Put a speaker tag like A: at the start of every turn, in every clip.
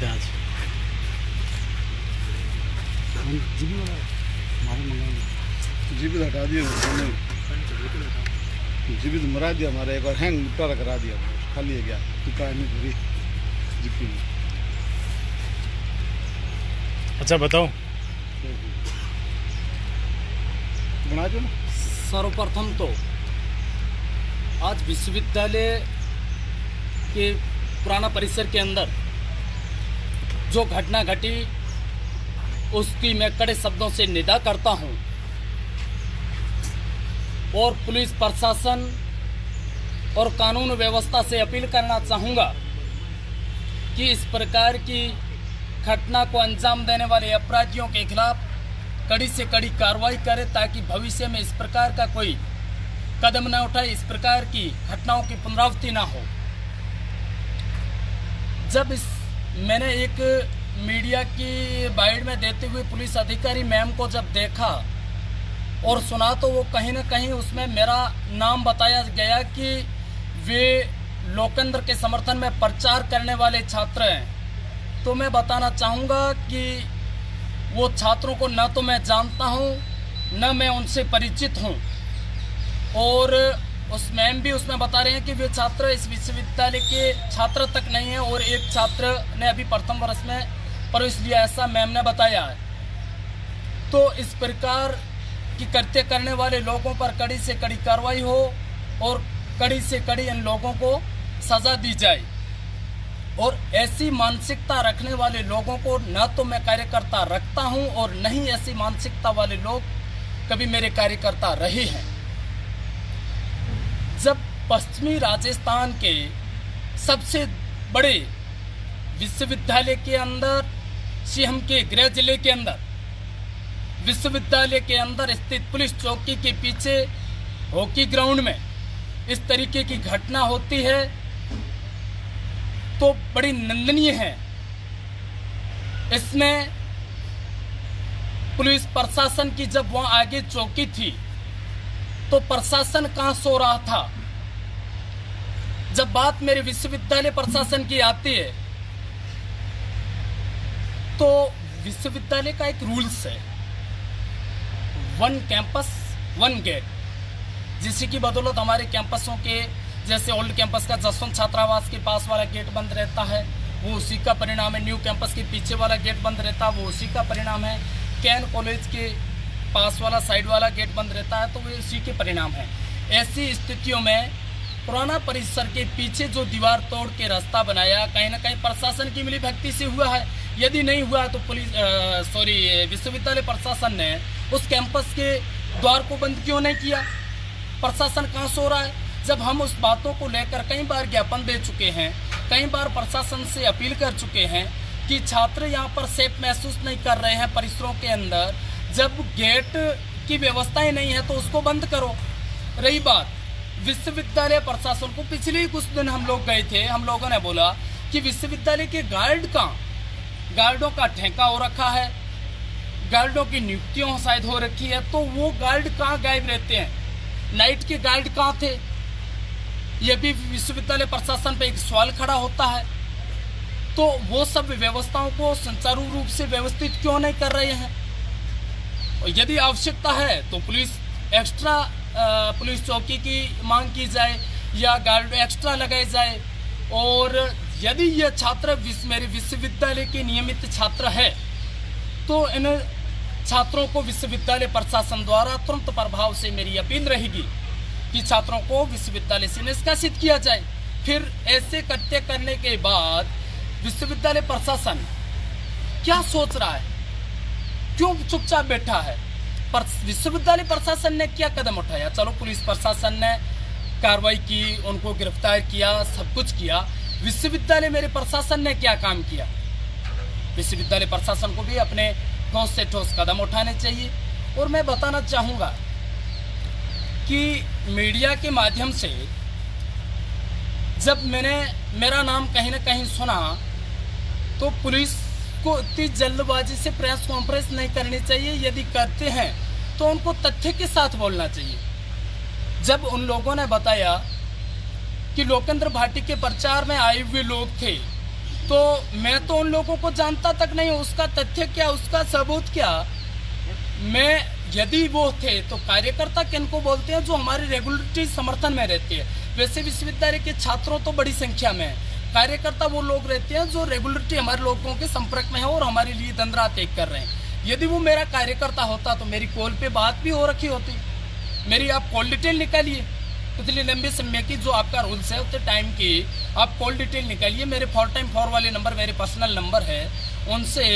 A: चाहते हैं आज?
B: जीबी हटा दिया, जीबी तो मरा दिया हमारा, एक बार हैंग निपटारा करा दिया, खाली है गया कहानी पूरी जीपी में।
A: अच्छा बताओ।
B: बना दो ना।
C: सर्वप्रथम तो आज विश्वविद्यालय के पुराना परिसर के अंदर जो घटना घटी उसकी मैं कड़े शब्दों से निंदा करता हूं और पुलिस प्रशासन और कानून व्यवस्था से अपील करना चाहूँगा कि इस प्रकार की घटना को अंजाम देने वाले अपराधियों के खिलाफ कड़ी से कड़ी कार्रवाई करे ताकि भविष्य में इस प्रकार का कोई कदम न उठाए, इस प्रकार की घटनाओं की पुनरावृत्ति ना हो। जब मैंने एक मीडिया की बाइट में देते हुए पुलिस अधिकारी मैम को जब देखा और सुना तो वो कहीं ना कहीं उसमें मेरा नाम बताया गया कि वे लोकेंद्र के समर्थन में प्रचार करने वाले छात्र हैं। तो मैं बताना चाहूँगा कि वो छात्रों को न तो मैं जानता हूँ न मैं उनसे परिचित हूँ, और उस मैम भी उसमें बता रहे हैं कि वे छात्र इस विश्वविद्यालय के छात्र तक नहीं है और एक छात्र ने अभी प्रथम वर्ष में प्रवेश लिया, ऐसा मैम ने बताया है। तो इस प्रकार की कृत्य करने वाले लोगों पर कड़ी से कड़ी कार्रवाई हो और कड़ी से कड़ी इन लोगों को सजा दी जाए, और ऐसी मानसिकता रखने वाले लोगों को न तो मैं कार्यकर्ता रखता हूं और न ही ऐसी मानसिकता वाले लोग कभी मेरे कार्यकर्ता रहे हैं। जब पश्चिमी राजस्थान के सबसे बड़े विश्वविद्यालय के अंदर, सीएम के गृह जिले के अंदर, विश्वविद्यालय के अंदर स्थित पुलिस चौकी के पीछे हॉकी ग्राउंड में इस तरीके की घटना होती है तो बड़ी निंदनीय है। इसमें पुलिस प्रशासन की जब वहां आगे चौकी थी तो प्रशासन कहां सो रहा था। जब बात मेरे विश्वविद्यालय प्रशासन की आती है तो विश्वविद्यालय का एक रूल्स है, 1 कैंपस 1 गेट, जिसकी बदौलत हमारे कैंपसों के जैसे ओल्ड कैंपस का जसवंत छात्रावास के पास वाला गेट बंद रहता है, वो उसी का परिणाम है। न्यू कैंपस के पीछे वाला गेट बंद रहता है, वो उसी का परिणाम है। कैन कॉलेज के पास वाला साइड वाला गेट बंद रहता है तो वो उसी के परिणाम है। ऐसी स्थितियों में पुराना परिसर के पीछे जो दीवार तोड़ के रास्ता बनाया, कहीं ना कहीं प्रशासन की मिलीभगती से हुआ है। यदि नहीं हुआ तो विश्वविद्यालय प्रशासन ने उस कैंपस के द्वार को बंद क्यों नहीं किया? प्रशासन कहाँ सो रहा है? जब हम उस बातों को लेकर कई बार ज्ञापन दे चुके हैं, कई बार प्रशासन से अपील कर चुके हैं कि छात्र यहाँ पर सेफ महसूस नहीं कर रहे हैं परिसरों के अंदर, जब गेट की व्यवस्था ही नहीं है तो उसको बंद करो। रही बात विश्वविद्यालय प्रशासन को, पिछले कुछ दिन हम लोग गए थे, हम लोगों ने बोला कि विश्वविद्यालय के गार्डों का ठेका हो रखा है, गार्डों की नियुक्तियों शायद हो रखी है, तो वो गार्ड कहाँ गायब रहते हैं? नाइट के गार्ड कहाँ थे? यह भी विश्वविद्यालय प्रशासन पे एक सवाल खड़ा होता है। तो वो सब व्यवस्थाओं को सुचारू रूप से व्यवस्थित क्यों नहीं कर रहे हैं? और यदि आवश्यकता है तो पुलिस चौकी की मांग की जाए या गार्ड एक्स्ट्रा लगाए जाए। और यदि ये छात्र मेरे विश्वविद्यालय के नियमित छात्र है तो इन छात्रों को विश्वविद्यालय प्रशासन द्वारा तुरंत प्रभाव से मेरी अपील रहेगी कि छात्रों को विश्वविद्यालय से निष्कासित किया जाए। फिर ऐसे कृत्य करने के बाद विश्वविद्यालय प्रशासन क्या सोच रहा है? क्यों चुपचाप बैठा है? विश्वविद्यालय प्रशासन ने क्या कदम उठाया? चलो पुलिस प्रशासन ने कार्रवाई की, उनको गिरफ्तार किया, सब कुछ किया। विश्वविद्यालय मेरे प्रशासन ने क्या काम किया? विश्वविद्यालय प्रशासन को भी अपने ठोस से ठोस कदम उठाने चाहिए। और मैं बताना चाहूँगा कि मीडिया के माध्यम से जब मैंने मेरा नाम कहीं ना कहीं सुना तो पुलिस को इतनी जल्दबाजी से प्रेस कॉन्फ्रेंस नहीं करनी चाहिए। यदि करते हैं तो उनको तथ्य के साथ बोलना चाहिए। जब उन लोगों ने बताया कि लोकेंद्र भाटी के प्रचार में आए हुए लोग थे, तो मैं तो उन लोगों को जानता तक नहीं, उसका तथ्य क्या, उसका सबूत क्या। मैं यदि वो थे तो कार्यकर्ता किनको बोलते हैं, जो हमारे रेगुलरिटी समर्थन में रहते हैं। वैसे विश्वविद्यालय के छात्रों तो बड़ी संख्या में है, कार्यकर्ता वो लोग रहते हैं जो रेगुलरिटी हमारे लोगों के संपर्क में है और हमारे लिए दिन रात एक कर रहे हैं। यदि वो मेरा कार्यकर्ता होता तो मेरी कॉल पे बात भी हो रखी होती। मेरी आप कॉल डिटेल निकालिए, इतनी लंबे समय की जो आपका रूल्स है उतने टाइम की आप कॉल डिटेल निकालिए। मेरे 4x4 वाले नंबर मेरे पर्सनल नंबर है, उनसे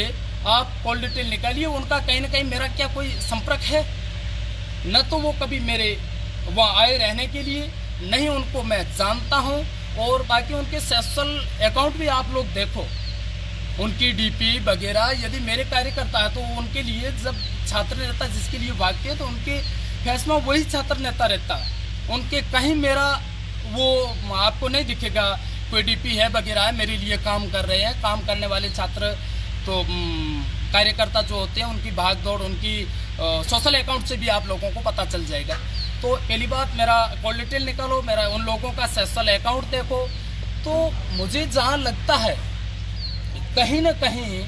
C: आप कॉल डिटेल निकालिए। उनका कहीं ना कहीं मेरा क्या कोई संपर्क है? न तो वो कभी मेरे वहाँ आए रहने के लिए, नहीं उनको मैं जानता हूँ। और बाकी उनके सोशल अकाउंट भी आप लोग देखो, उनकी डीपी वगैरह। यदि मेरे कार्यकर्ता है तो उनके लिए जब छात्र नेता जिसके लिए भागते हैं तो उनके फेस में वही छात्र नेता रहता है। उनके कहीं मेरा वो आपको नहीं दिखेगा कोई डीपी है वगैरह है, मेरे लिए काम कर रहे हैं। काम करने वाले छात्र तो कार्यकर्ता जो होते हैं उनकी भाग दौड़, उनकी सोशल अकाउंट से भी आप लोगों को पता चल जाएगा। तो पहली बात मेरा कॉल डिटेल निकालो, मेरा उन लोगों का सोशल अकाउंट देखो। तो मुझे जहाँ लगता है कहीं ना कहीं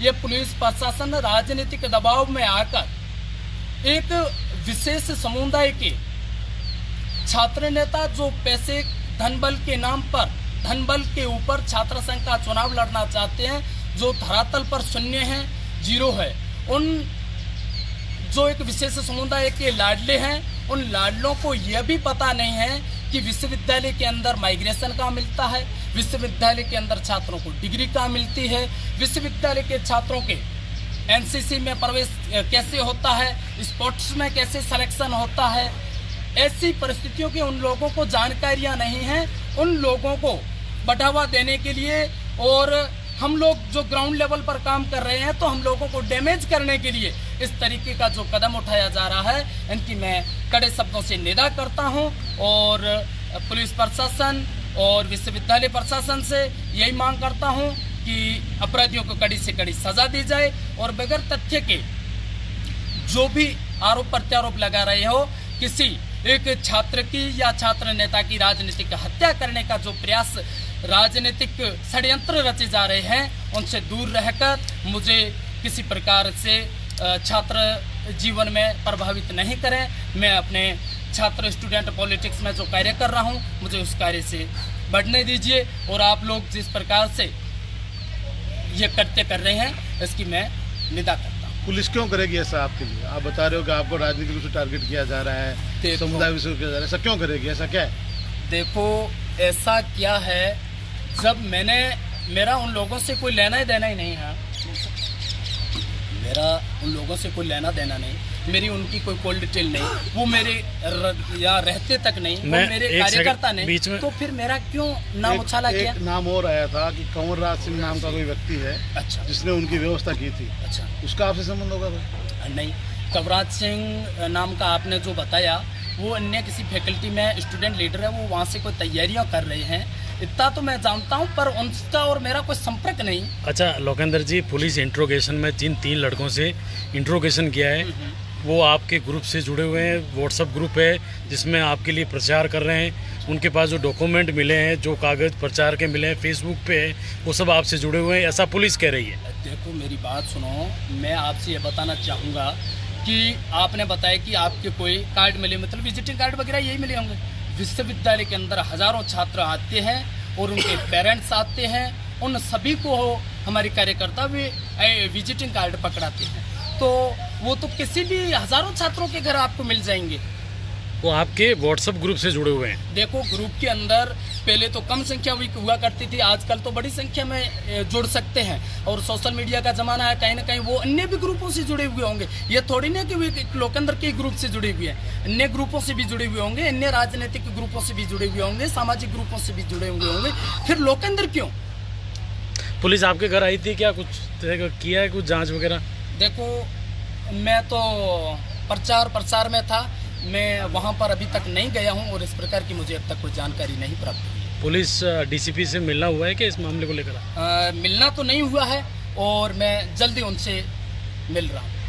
C: ये पुलिस प्रशासन राजनीतिक दबाव में आकर एक विशेष समुदाय के छात्र नेता जो पैसे धनबल के नाम पर, धनबल के ऊपर छात्र संघ का चुनाव लड़ना चाहते हैं, जो धरातल पर शून्य है, जीरो है, उन जो एक विशेष समुदाय के लाडले हैं, उन लाडलों को यह भी पता नहीं है कि विश्वविद्यालय के अंदर माइग्रेशन कहाँ मिलता है, विश्वविद्यालय के अंदर छात्रों को डिग्री कहाँ मिलती है, विश्वविद्यालय के छात्रों के एनसीसी में प्रवेश कैसे होता है, स्पोर्ट्स में कैसे सिलेक्शन होता है। ऐसी परिस्थितियों की उन लोगों को जानकारियां नहीं हैं। उन लोगों को बढ़ावा देने के लिए और हम लोग जो ग्राउंड लेवल पर काम कर रहे हैं तो हम लोगों को डैमेज करने के लिए इस तरीके का जो कदम उठाया जा रहा है, इनकी मैं कड़े शब्दों से निंदा करता हूं। और पुलिस प्रशासन और विश्वविद्यालय प्रशासन से यही मांग करता हूं कि अपराधियों को कड़ी से कड़ी सजा दी जाए और बगैर तथ्य के जो भी आरोप प्रत्यारोप लगा रहे हो, किसी एक छात्र की या छात्र नेता की राजनीतिक हत्या करने का जो प्रयास, राजनीतिक षड्यंत्र रचे जा रहे हैं, उनसे दूर रहकर मुझे किसी प्रकार से छात्र जीवन में प्रभावित नहीं करें। मैं अपने छात्र स्टूडेंट पॉलिटिक्स में जो कार्य कर रहा हूं, मुझे उस कार्य से बढ़ने दीजिए। और आप लोग जिस प्रकार से ये करते कर रहे हैं, इसकी मैं निंदा करता हूं।
B: पुलिस क्यों करेगी ऐसा आपके लिए? आप बता रहे हो कि आपको राजनीतिक रूप से टारगेट किया जा रहा है, समुदाय विषय किया जा रहा है, ऐसा क्यों करेगी? ऐसा क्या है?
C: देखो, ऐसा क्या है, जब मेरा उन लोगों से कोई लेना देना ही नहीं है, मेरा उन लोगों से कोई लेना देना नहीं, मेरी उनकी कोई कॉल डिटेल नहीं, वो मेरे यहाँ रहते तक नहीं, वो मेरे कार्यकर्ता नहीं, तो फिर मेरा क्यों नाम उछाला किया?
B: एक नाम और आया था कि कंवर राज सिंह नाम का कोई व्यक्ति है,
C: अच्छा, जिसने
B: उनकी व्यवस्था की थी।
C: अच्छा,
B: उसका आपसे संबंध होगा?
C: नहीं, कंवरराज सिंह नाम का आपने जो बताया वो अन्य किसी फैकल्टी में स्टूडेंट लीडर है, वो वहाँ से कोई तैयारियाँ कर रहे हैं, इतना तो मैं जानता हूँ, पर उनका और मेरा कोई संपर्क नहीं।
A: अच्छा लोकेंद्र जी, पुलिस इंट्रोगेशन में जिन 3 लड़कों से इंट्रोगेशन किया है वो आपके ग्रुप से जुड़े हुए हैं, व्हाट्सएप ग्रुप है जिसमें आपके लिए प्रचार कर रहे हैं, उनके पास जो डॉक्यूमेंट मिले हैं, जो कागज़ प्रचार के मिले हैं, फेसबुक पे है, वो सब आपसे जुड़े हुए हैं, ऐसा पुलिस कह रही है।
C: देखो मेरी बात सुनो, मैं आपसे ये बताना चाहूँगा कि आपने बताया कि आपके कोई कार्ड मिले, मतलब विजिटिंग कार्ड वगैरह यही मिले होंगे। विश्वविद्यालय के अंदर हज़ारों छात्र आते हैं और उनके पेरेंट्स आते हैं, उन सभी को हमारे कार्यकर्ता भी विजिटिंग कार्ड पकड़ाते हैं, तो वो तो किसी भी हज़ारों छात्रों के घर आपको मिल जाएंगे।
A: वो आपके व्हाट्सएप ग्रुप से जुड़े हुए हैं?
C: देखो, ग्रुप के अंदर पहले तो कम संख्या हुआ करती थी, आजकल तो बड़ी संख्या में जुड़ सकते हैं, और सोशल मीडिया का ज़माना है, कहीं ना कहीं वो अन्य भी ग्रुपों से जुड़े हुए होंगे। ये थोड़ी ना कि वे लोकेंद्र के ग्रुप से जुड़े हुए हैं, अन्य ग्रुपों से भी जुड़े हुए होंगे, अन्य राजनीतिक ग्रुपों से भी जुड़े हुए होंगे, सामाजिक ग्रुपों से भी जुड़े हुए होंगे, फिर लोकेंद्र क्यों?
A: पुलिस आपके घर आई थी क्या? कुछ किया है, कुछ जाँच वगैरह?
C: देखो, मैं तो प्रचार प्रसार में था, मैं वहाँ पर अभी तक नहीं गया हूँ और इस प्रकार की मुझे अब तक कोई जानकारी नहीं प्राप्त हुई।
A: पुलिस डीसीपी से मिलना हुआ है क्या इस मामले को लेकर?
C: मिलना तो नहीं हुआ है और मैं जल्दी उनसे मिल रहा हूँ।